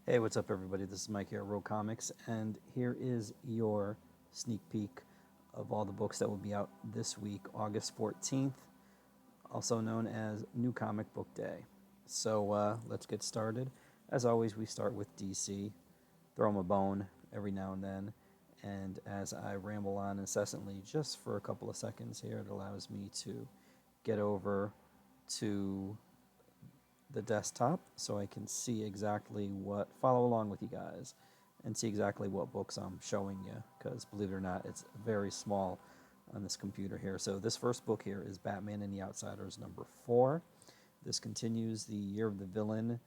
Hey, what's up, everybody? This is Mike here at Rogue Comics, and here is your sneak peek of all the books that will be out this week, August 14th, also known as New Comic Book Day. So let's get started. As always, we start with DC, throw them a bone every now and then, and as I ramble on incessantly just for a couple of seconds here, it allows me to get over to the desktop so I can see exactly follow along with you guys and see exactly what books I'm showing you, because believe it or not, it's very small on this computer here. So this first book here is Batman and the Outsiders number 4. This continues the Year of the Villain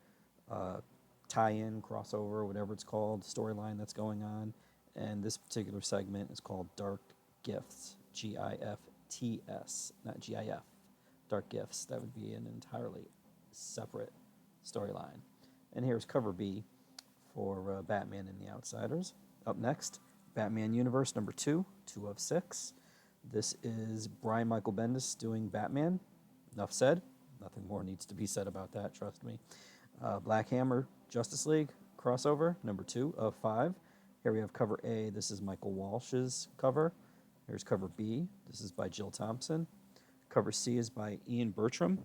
tie-in, crossover, whatever it's called, storyline that's going on. And this particular segment is called Dark Gifts, Gifts, not GIF. Dark Gifts. That would be an entirely separate storyline. And here's cover B for Batman and the Outsiders. Up next, Batman Universe number 2, 2 of 6. This is Brian Michael Bendis doing Batman. Enough said. Nothing more needs to be said about that, trust me. Black Hammer Justice League crossover number 2 of 5. Here we have cover A. This is Michael Walsh's cover. Here's cover B. This is by Jill Thompson. Cover C is by Ian Bertram.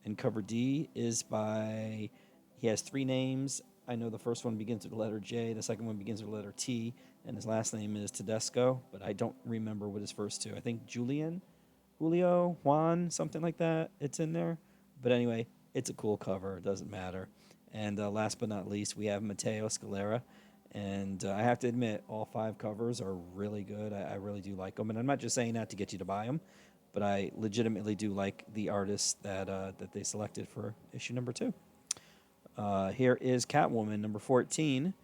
And cover D is by, he has 3 names. I know the first one begins with the letter J, the second one begins with the letter T, and his last name is Tedesco, but I don't remember what his first 2. I think Julio, Juan, something like that. It's in there. But anyway, it's a cool cover. It doesn't matter. And last but not least, we have Matteo Scalera. And I have to admit, all 5 covers are really good. I really do like them. And I'm not just saying that to get you to buy them, but I legitimately do like the artists that they selected for issue number 2. Here is Catwoman number 14,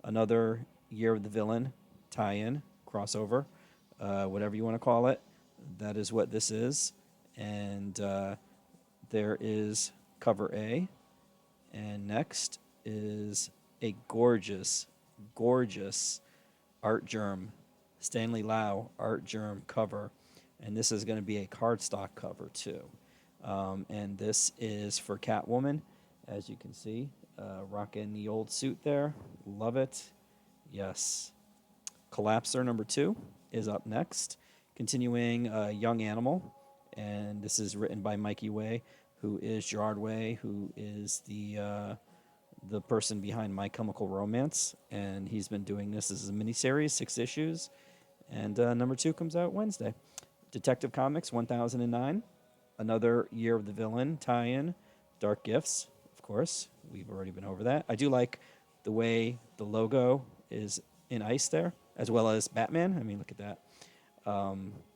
another Year of the Villain tie-in, crossover, whatever you want to call it. That is what this is. And there is cover A. And next is a gorgeous, gorgeous Art Germ, Stanley Lau Art Germ cover. And this is going to be a cardstock cover, too. And this is for Catwoman, as you can see, rocking the old suit there. Love it. Yes. Collapser number 2 is up next. Continuing Young Animal. And this is written by Mikey Way, who is Gerard Way, who is the person behind My Chemical Romance. And he's been doing this as a miniseries, 6 issues. And number 2 comes out Wednesday. Detective Comics 1009, another Year of the Villain tie-in, Dark Gifts, of course. We've already been over that. I do like the way the logo is in ice there, as well as Batman. I mean, look at that.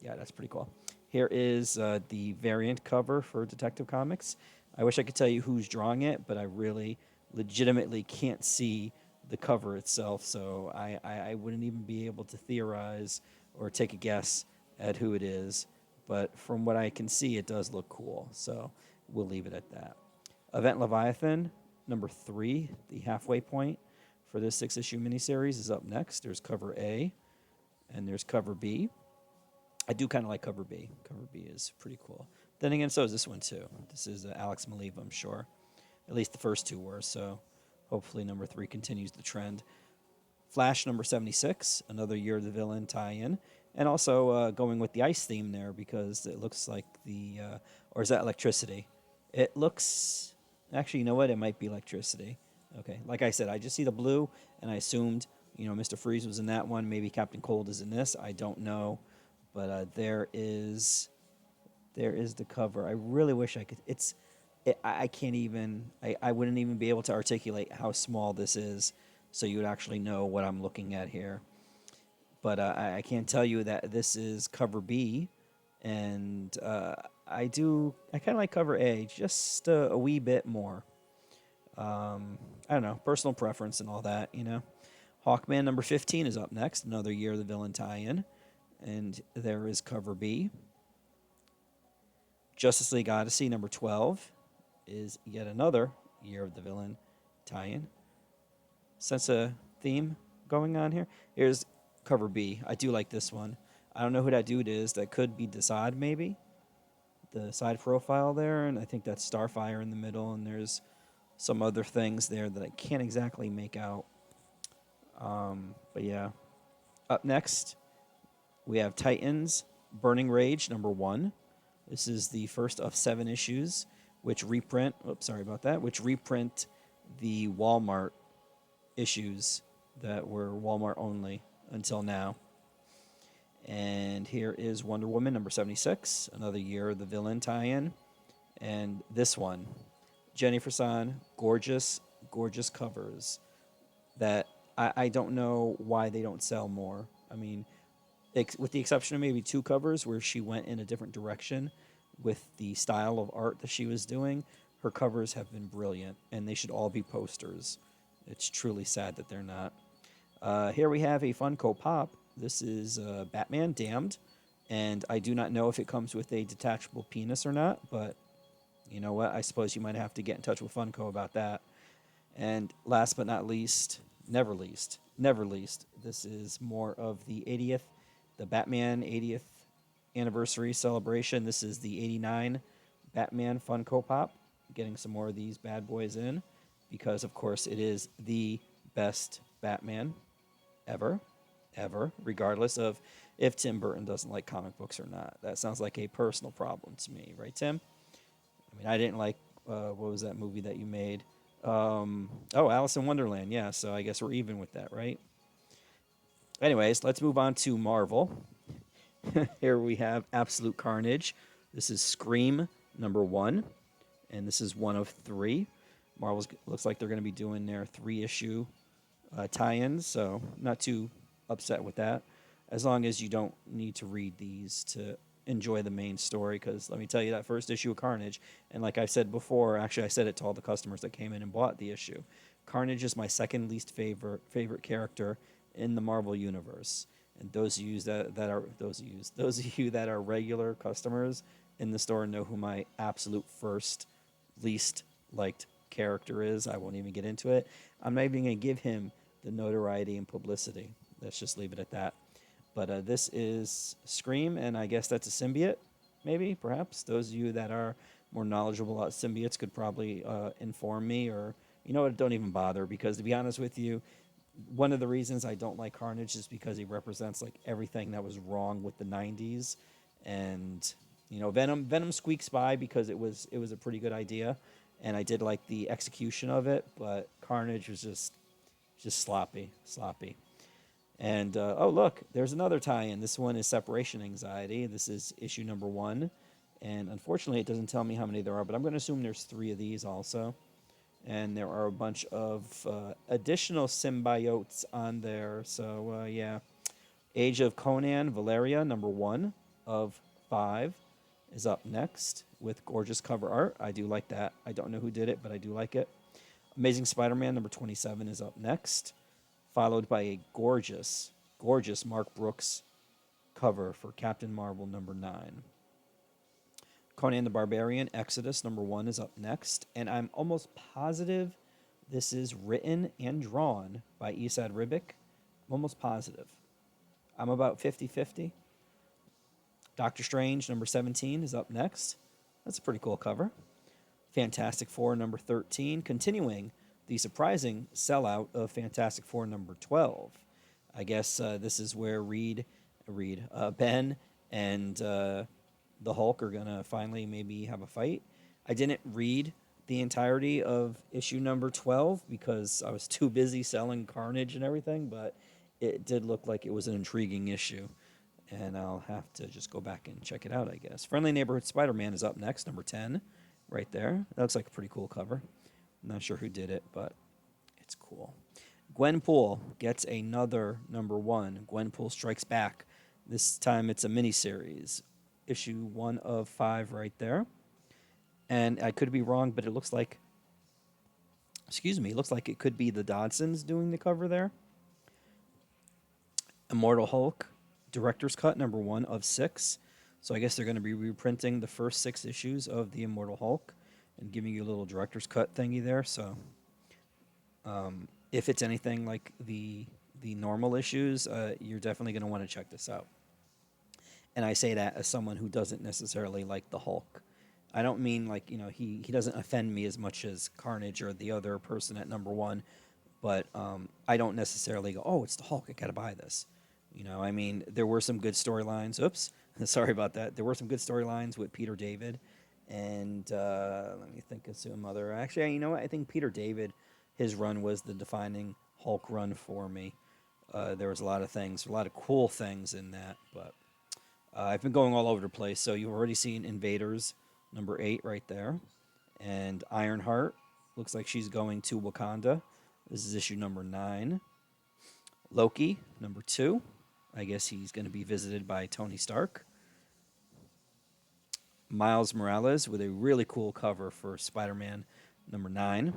Yeah, that's pretty cool. Here is the variant cover for Detective Comics. I wish I could tell you who's drawing it, but I really legitimately can't see the cover itself, so I wouldn't even be able to theorize or take a guess at who it is, but from what I can see, it does look cool, so we'll leave it at that. Event Leviathan, number 3, the halfway point for this 6-issue miniseries is up next. There's cover A, and there's cover B. I do kind of like cover B. Cover B is pretty cool. Then again, so is this one, too. This is Alex Maleev, I'm sure. At least the first 2 were, so hopefully number 3 continues the trend. Flash number 76, another Year of the Villain tie-in. And also going with the ice theme there, because it looks like or is that electricity? It looks, actually, you know what? It might be electricity. Okay, like I said, I just see the blue, and I assumed, Mr. Freeze was in that one. Maybe Captain Cold is in this. I don't know. But there is the cover. I really wish I could. I can't even, I wouldn't even be able to articulate how small this is, so you would actually know what I'm looking at here. But I can tell you that this is cover B, and I kind of like cover A just a wee bit more. I don't know, personal preference and all that, Hawkman number 15 is up next, another Year of the Villain tie-in, and there is cover B. Justice League Odyssey number 12 is yet another Year of the Villain tie-in. Sense of theme going on here. Here's cover B. I do like this one. I don't know who that dude is. That could be Desaad, maybe. The side profile there, and I think that's Starfire in the middle, and there's some other things there that I can't exactly make out. But yeah. Up next, we have Titans Burning Rage #1. This is the first of 7 issues, which reprint. Oops, sorry about that. Which reprint the Walmart issues that were Walmart only until now. And here is Wonder Woman #76, another Year of the Villain tie-in. And this one, Jenny Frison, gorgeous, gorgeous covers that I don't know why they don't sell more. I mean, with the exception of maybe 2 covers where she went in a different direction with the style of art that she was doing, her covers have been brilliant, and they should all be posters. It's truly sad that they're not. Here we have a Funko Pop. This is Batman Damned, and I do not know if it comes with a detachable penis or not, but you know what? I suppose you might have to get in touch with Funko about that. And last but not least, never least, this is more of the Batman 80th anniversary celebration. This is the 89 Batman Funko Pop. Getting some more of these bad boys in because, of course, it is the best Batman ever, regardless of if Tim Burton doesn't like comic books or not. That sounds like a personal problem to me, right, Tim? I mean, I didn't like, what was that movie that you made? Alice in Wonderland. Yeah, so I guess we're even with that, right? Anyways, let's move on to Marvel. Here we have Absolute Carnage. This is Scream #1, and this is one of 3. Marvel's looks like they're going to be doing their 3-issue tie-ins, so not too upset with that, as long as you don't need to read these to enjoy the main story, because let me tell you, that first issue of Carnage, and like I said before, actually I said it to all the customers that came in and bought the issue, Carnage is my second least favorite character in the Marvel universe. And those of you that are regular customers in the store know who my absolute first least liked character is. I won't even get into it. I'm not even going to give him the notoriety and publicity. Let's just leave it at that. But this is Scream, and I guess that's a symbiote, maybe, perhaps. Those of you that are more knowledgeable about symbiotes could probably inform me, or, you know what, don't even bother, because to be honest with you, one of the reasons I don't like Carnage is because he represents like everything that was wrong with the 90s. And, you know, Venom squeaks by because it was a pretty good idea, and I did like the execution of it, but Carnage was just sloppy. And look, there's another tie-in. This one is Separation Anxiety. This is issue #1, and unfortunately, it doesn't tell me how many there are, but I'm going to assume there's 3 of these also. And there are a bunch of additional symbiotes on there. So yeah, Age of Conan Valeria #1 of 5 is up next with gorgeous cover art. I do like that. I don't know who did it, but I do like it. Amazing Spider-Man #27 is up next, followed by a gorgeous Mark Brooks cover for Captain Marvel #9. Conan the Barbarian Exodus #1 is up next, and I'm almost positive this is written and drawn by Esad Ribic. I'm almost positive. I'm about 50-50. Doctor Strange #17 is up next. That's a pretty cool cover. Fantastic Four #13, continuing the surprising sellout of Fantastic Four #12. I guess this is where Ben and the Hulk are going to finally maybe have a fight. I didn't read the entirety of issue #12 because I was too busy selling Carnage and everything, but it did look like it was an intriguing issue, and I'll have to just go back and check it out, I guess. Friendly Neighborhood Spider-Man is up next, #10, right there. That looks like a pretty cool cover. I'm not sure who did it, but it's cool. Gwenpool gets another #1. Gwenpool Strikes Back. This time it's a miniseries. Issue 1 of 5 right there. And I could be wrong, but it looks like, it could be the Dodsons doing the cover there. Immortal Hulk, Director's Cut #1 of 6. So I guess they're going to be reprinting the first 6 issues of the Immortal Hulk and giving you a little Director's Cut thingy there. So if it's anything like the normal issues, you're definitely going to want to check this out. And I say that as someone who doesn't necessarily like the Hulk. I don't mean like, he doesn't offend me as much as Carnage or the other person at number one, but I don't necessarily go, oh, it's the Hulk, I gotta buy this. I mean, there were some good storylines. Oops, sorry about that. There were some good storylines with Peter David, and let me think of some other. Actually, you know what? I think Peter David, his run was the defining Hulk run for me. There was a lot of things, a lot of cool things in that, but I've been going all over the place. So you've already seen Invaders, number 8 right there. And Ironheart looks like she's going to Wakanda. This is issue number 9. Loki, number 2. I guess he's going to be visited by Tony Stark. Miles Morales with a really cool cover for Spider-Man number 9.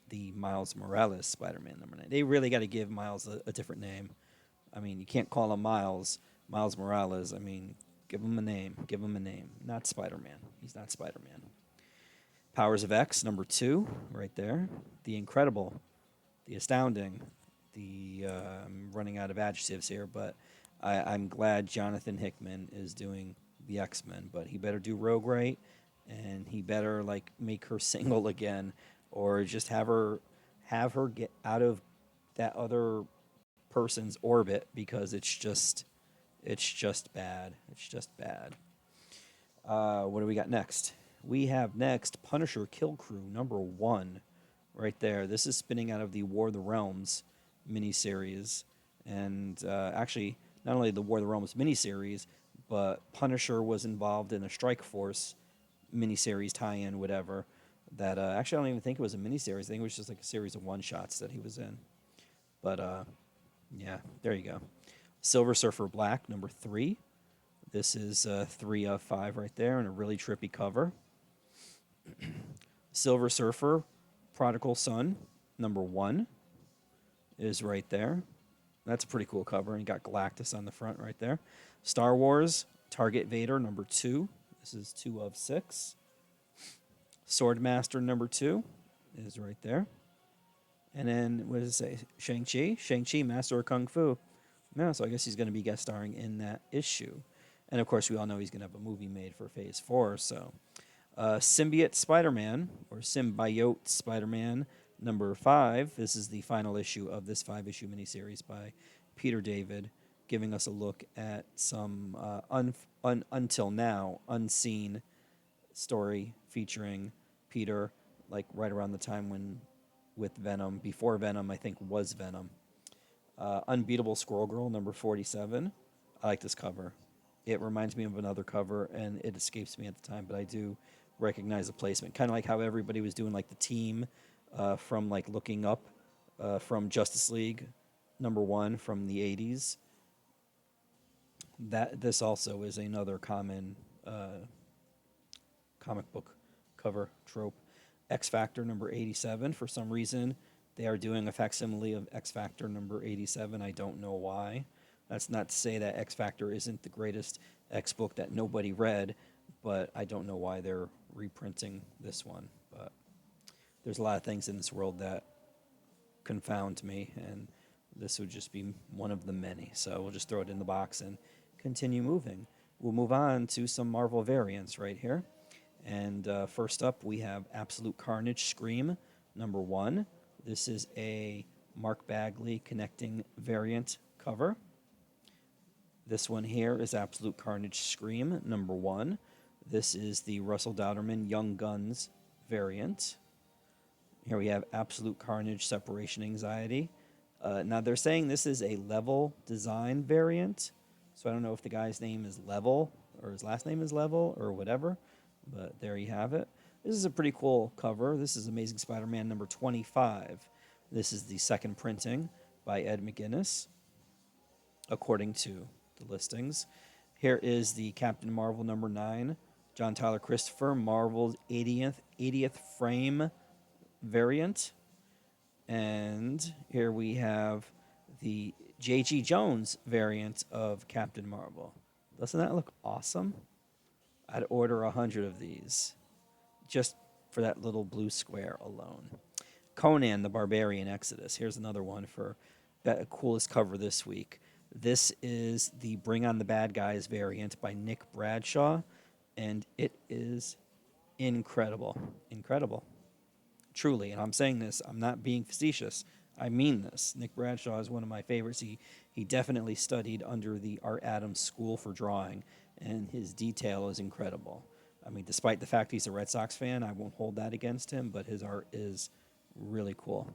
The Miles Morales Spider-Man number 9. They really got to give Miles a different name. I mean, you can't call him Miles Morales. I mean, give him a name. Give him a name. Not Spider-Man. He's not Spider-Man. Powers of X, number 2, right there. The Incredible, the Astounding, I'm running out of adjectives here, but I'm glad Jonathan Hickman is doing the X-Men, but he better do Rogue right, and he better make her single again, or just have her get out of that other person's orbit, because it's just bad. It's just bad. What do we got next? We have next Punisher Kill Crew number 1, right there. This is spinning out of the War of the Realms miniseries, and actually not only the War of the Realms miniseries, but Punisher was involved in a Strike Force miniseries tie-in, whatever. That actually I don't even think it was a miniseries. I think it was just like a series of one-shots that he was in. But yeah, there you go. Silver Surfer Black number 3. This is 3 of 5 right there, and a really trippy cover. Silver Surfer Prodigal Son number 1 is right there. That's a pretty cool cover, and you got Galactus on the front right there. Star Wars Target Vader number 2. This is 2 of 6. Swordmaster number 2 is right there. And then, what does it say? Shang-Chi? Shang-Chi, Master of Kung Fu. No, so I guess he's going to be guest starring in that issue. And of course, we all know he's going to have a movie made for Phase 4. So, Symbiote Spider-Man, or Symbiote Spider-Man, number 5. This is the final issue of this 5-issue miniseries by Peter David, giving us a look at some until now unseen story featuring Peter, like right around the time when with Venom, before Venom, I think was Venom. Unbeatable Squirrel Girl, number 47. I like this cover. It reminds me of another cover, and it escapes me at the time, but I do recognize the placement. Kind of like how everybody was doing like the team from like Looking Up from Justice League, number 1 from the 80s. This also is another common comic book cover trope. X Factor number 87. For some reason, they are doing a facsimile of X Factor number 87. I don't know why. That's not to say that X Factor isn't the greatest X book that nobody read, but I don't know why they're reprinting this one. But there's a lot of things in this world that confound me, and this would just be one of the many. So we'll just throw it in the box and continue moving. We'll move on to some Marvel variants right here. And first up, we have Absolute Carnage Scream, number 1. This is a Mark Bagley connecting variant cover. This one here is Absolute Carnage Scream, number 1. This is the Russell Dowderman Young Guns variant. Here we have Absolute Carnage Separation Anxiety. Now, they're saying this is a Level design variant, so I don't know if the guy's name is Level or his last name is Level or whatever. But there you have it. This is a pretty cool cover. This is Amazing Spider-Man number 25. This is the second printing by Ed McGuinness, according to the listings. Here is the Captain Marvel number 9, John Tyler Christopher, Marvel's 80th frame variant. And here we have the J.G. Jones variant of Captain Marvel. Doesn't that look awesome? I'd order 100 of these just for that little blue square alone. Conan the Barbarian Exodus. Here's another one for the coolest cover this week. This is the Bring on the Bad Guys variant by Nick Bradshaw, and it is incredible, incredible, truly. And I'm saying this, I'm not being facetious. I mean this. Nick Bradshaw is one of my favorites. He definitely studied under the Art Adams School for Drawing, and his detail is incredible. I mean, despite the fact he's a Red Sox fan, I won't hold that against him, but his art is really cool.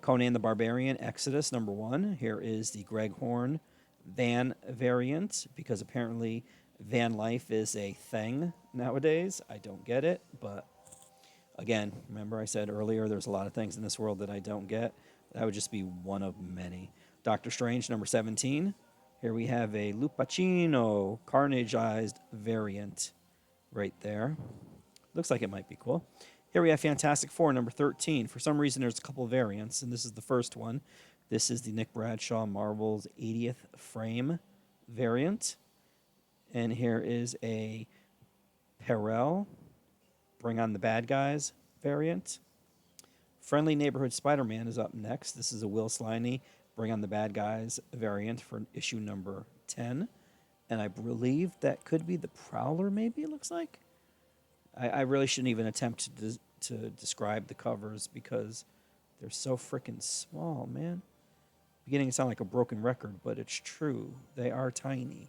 Conan the Barbarian, Exodus, number 1. Here is the Greg Horn van variant, because apparently van life is a thing nowadays. I don't get it, but again, remember I said earlier there's a lot of things in this world that I don't get. That would just be one of many. Doctor Strange, number 17. Here we have a Lupacino Carnageized variant right there. Looks like it might be cool. Here we have Fantastic Four, number 13. For some reason, there's a couple of variants, and this is the first one. This is the Nick Bradshaw Marvel's 80th frame variant. And here is a Perel, Bring on the Bad Guys variant. Friendly Neighborhood Spider-Man is up next. This is a Will Sliney, Bring on the Bad Guys variant for issue number 10. And I believe that could be the Prowler, maybe, it looks like. I really shouldn't even attempt to describe the covers because they're so freaking small, man. Beginning to sound like a broken record, but it's true. They are tiny.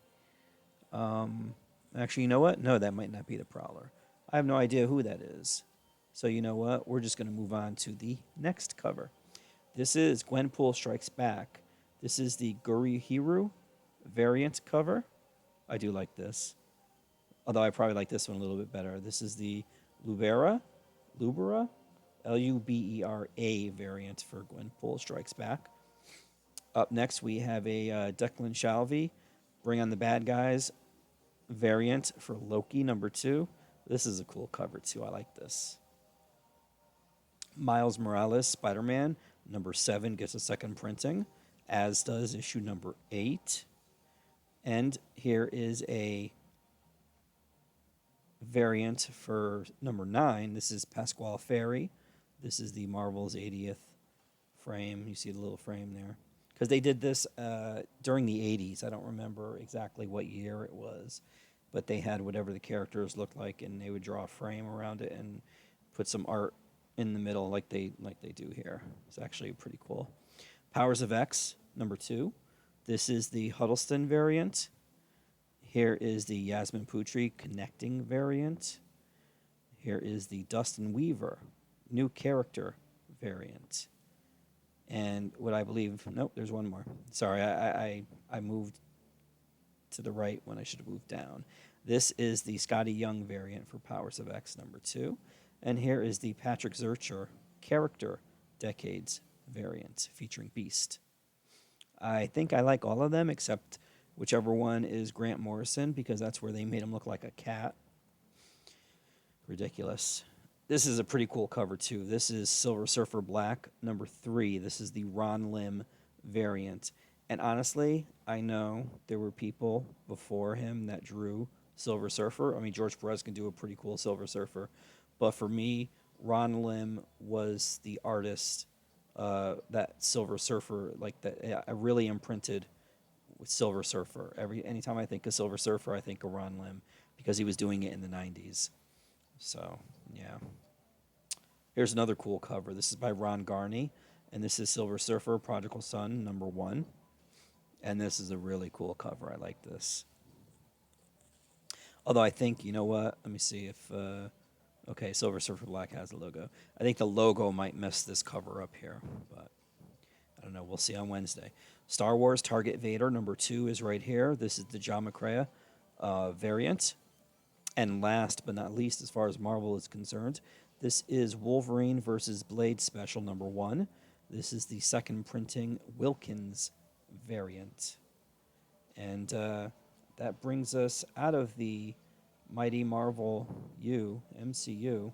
Actually, you know what? No, that might not be the Prowler. I have no idea who that is. So you know what? We're just going to move on to the next cover. This is Gwenpool Strikes Back. This is the Gurihiru variant cover. I do like this. Although I probably like this one a little bit better. This is the Lubera, Lubera variant for Gwenpool Strikes Back. Up next, we have a Declan Shalvey, Bring on the Bad Guys variant for Loki, number 2. This is a cool cover, too. I like this. Miles Morales, Spider-Man, number 7, gets a second printing, as does issue number 8. And here is a variant for number 9. This is Pasquale Ferry. This is the Marvel's 80th frame. You see the little frame there. Because they did this during the 80s. I don't remember exactly what year it was. But they had whatever the characters looked like, and they would draw a frame around it and put some art in the middle like they do here. It's actually pretty cool. Powers of X, number 2. This is the Huddleston variant. Here is the Yasmin Putri Connecting variant. Here is the Dustin Weaver New Character variant. And what I believe, nope, there's one more. Sorry, I moved to the right when I should have moved down. This is the Scotty Young variant for Powers of X number 2. And here is the Patrick Zurcher Character Decades variant featuring Beast. I think I like all of them except whichever one is Grant Morrison, because that's where they made him look like a cat. Ridiculous. This is a pretty cool cover, too. This is Silver Surfer Black, number 3. This is the Ron Lim variant. And honestly, I know there were people before him that drew Silver Surfer. I mean, George Perez can do a pretty cool Silver Surfer. But for me, Ron Lim was the artist that Silver Surfer, like that, I really imprinted with Silver Surfer. Anytime I think of Silver Surfer, I think of Ron Lim because he was doing it in the 90s. So, yeah. Here's another cool cover. This is by Ron Garney, and this is Silver Surfer Prodigal Son, number 1. And this is a really cool cover. I like this. Although I think, you know what? Let me see if... okay, Silver Surfer Black has a logo. I think the logo might mess this cover up here, but I don't know. We'll see on Wednesday. Star Wars Target Vader, number 2 is right here. This is the John McCrea variant. And last but not least, as far as Marvel is concerned, this is Wolverine versus Blade Special number 1. This is the second printing Wilkins variant. And that brings us out of the Mighty Marvel MCU.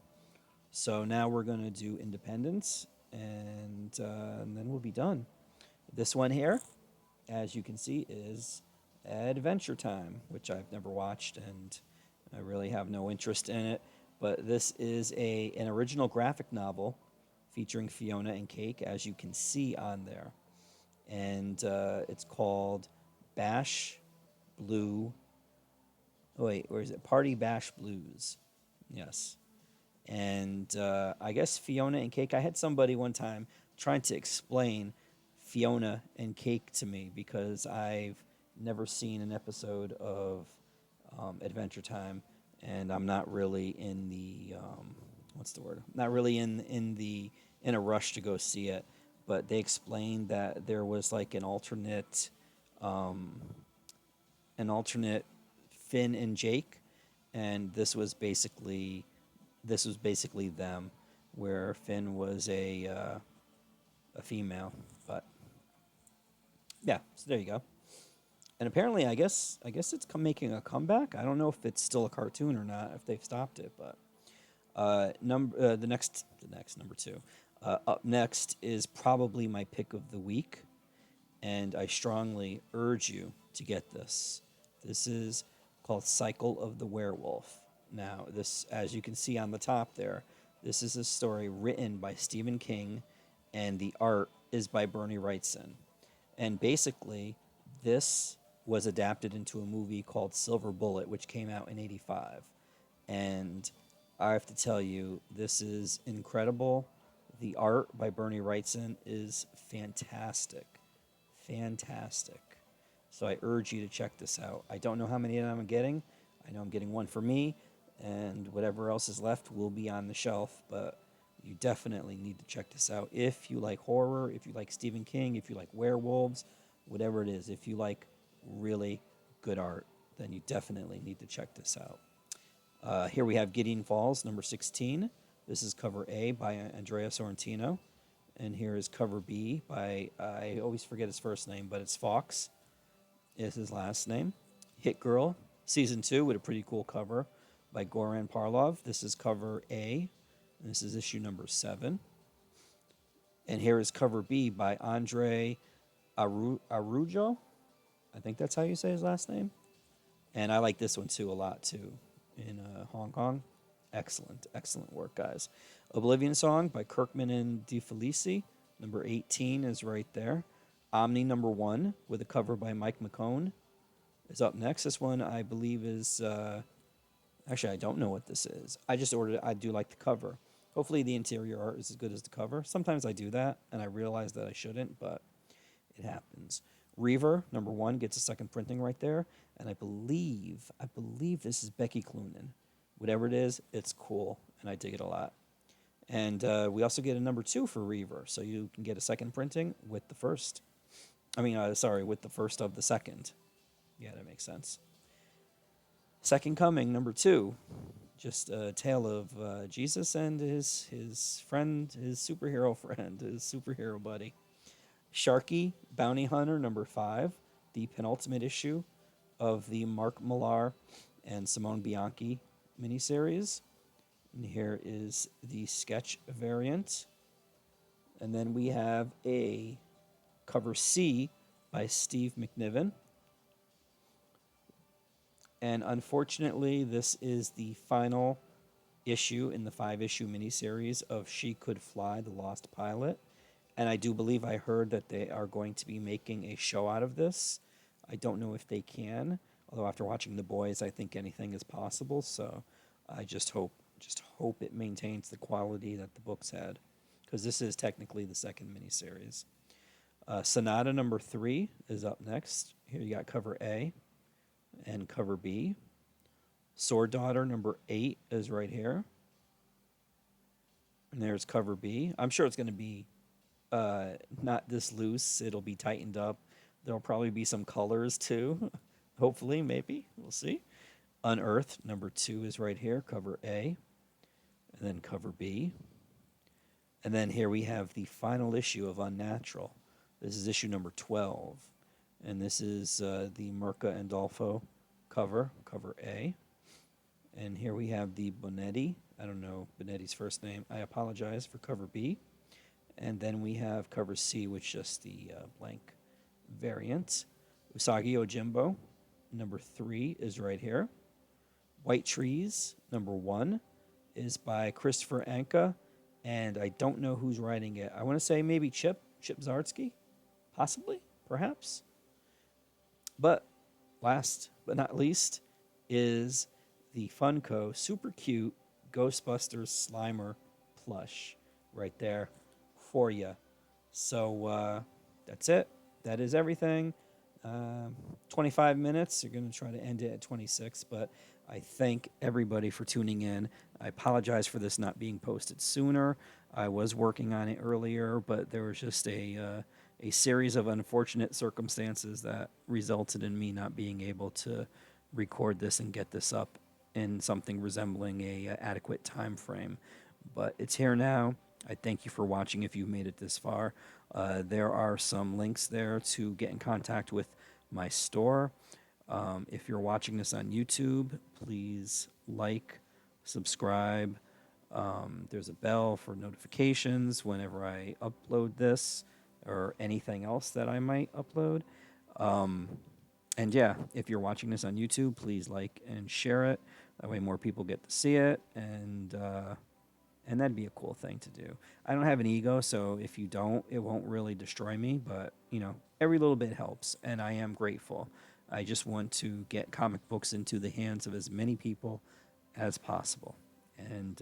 So now we're going to do Independence, and then we'll be done. This one here, as you can see, is Adventure Time, which I've never watched, and I really have no interest in it. But this is an original graphic novel featuring Fiona and Cake, as you can see on there. And it's called Bash Blue... Oh, wait, where is it? Party Bash Blues. Yes. And I guess Fiona and Cake. I had somebody one time trying to explain Fiona and Cake to me because I've never seen an episode of Adventure Time, and I'm not really in the what's the word? Not really in a rush to go see it. But they explained that there was like um, an alternate Finn and Jake, and this was basically them, where Finn was a female. But yeah, so there you go. And apparently, I guess it's making a comeback. I don't know if it's still a cartoon or not, if they've stopped it. But the next number two, up next is probably my pick of the week, and I strongly urge you to get this. This is called Cycle of the Werewolf. Now, this, as you can see on the top there, this is a story written by Stephen King, and the art is by Bernie Wrightson. And basically, this was adapted into a movie called Silver Bullet, which came out in '85. And I have to tell you, this is incredible. The art by Bernie Wrightson is fantastic. Fantastic. So I urge you to check this out. I don't know how many I'm getting. I know I'm getting one for me, and whatever else is left will be on the shelf, but you definitely need to check this out. If you like horror, if you like Stephen King, if you like werewolves, whatever it is, if you like really good art, then you definitely need to check this out. Here we have Gideon Falls, number 16. This is cover A by Andrea Sorrentino. And here is cover B by, I always forget his first name, but it's Fox is his last name. Hit Girl, season 2, with a pretty cool cover by Goran Parlov. This is cover A. And this is issue number 7. And here is cover B by Andre Arujo. I think that's how you say his last name. And I like this one too a lot too, in Hong Kong. Excellent, excellent work, guys. Oblivion Song by Kirkman and DeFelici. Number 18 is right there. Omni number 1 with a cover by Mike McCone is up next. This one I believe is actually, I don't know what this is. I just ordered it. I do like the cover. Hopefully the interior art is as good as the cover. Sometimes I do that and I realize that I shouldn't, but it happens. Reaver number 1 gets a second printing right there, and I believe this is Becky Cloonan. Whatever it is, it's cool, and I dig it a lot. And we also get a number 2 for Reaver, so you can get a second printing with the first. With the first of the second. Yeah, that makes sense. Second Coming, number 2. Just a tale of Jesus and his friend, his superhero friend, his superhero buddy. Sharky, Bounty Hunter, number 5. The penultimate issue of the Mark Millar and Simone Bianchi miniseries. And here is the sketch variant. And then we have a cover C by Steve McNiven. And unfortunately, this is the final issue in the 5-issue miniseries of She Could Fly, The Lost Pilot. And I do believe I heard that they are going to be making a show out of this. I don't know if they can, although after watching The Boys, I think anything is possible. So I just hope it maintains the quality that the books had, because this is technically the second miniseries. Sonata number 3 is up next. Here you got cover A and cover B. Sword Daughter number 8 is right here. And there's cover B. I'm sure it's going to be not this loose. It'll be tightened up. There'll probably be some colors too. Hopefully, maybe. We'll see. Unearthed number 2 is right here, cover A. And then cover B. And then here we have the final issue of Unnatural. This is issue number 12. And this is the Mirka Andolfo cover, cover A. And here we have the Bonetti. I don't know Bonetti's first name. I apologize, for cover B. And then we have cover C, which is just the blank variant. Usagi Yojimbo, number 3, is right here. White Trees, number 1, is by Christopher Anka. And I don't know who's writing it. I want to say maybe Chip Zdarsky, possibly, perhaps. But last but not least is the Funko Super Cute Ghostbusters Slimer plush right there for you. So that's it. That is everything. 25 minutes. You're going to try to end it at 26, but I thank everybody for tuning in. I apologize for this not being posted sooner. I was working on it earlier, but there was just a series of unfortunate circumstances that resulted in me not being able to record this and get this up in something resembling a adequate time frame. But it's here now. I thank you for watching if you've made it this far. There are some links there to get in contact with my store. If you're watching this on YouTube, please like, subscribe. There's a bell for notifications whenever I upload this or anything else that I might upload. And yeah, if you're watching this on YouTube, please like and share it. That way more people get to see it, and that'd be a cool thing to do. I don't have an ego, so if you don't, it won't really destroy me, but, every little bit helps, and I am grateful. I just want to get comic books into the hands of as many people as possible, and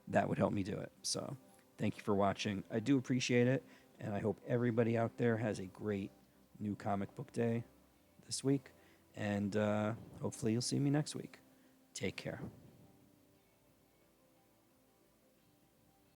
that would help me do it. So thank you for watching. I do appreciate it, and I hope everybody out there has a great new comic book day this week, and hopefully you'll see me next week. Take care.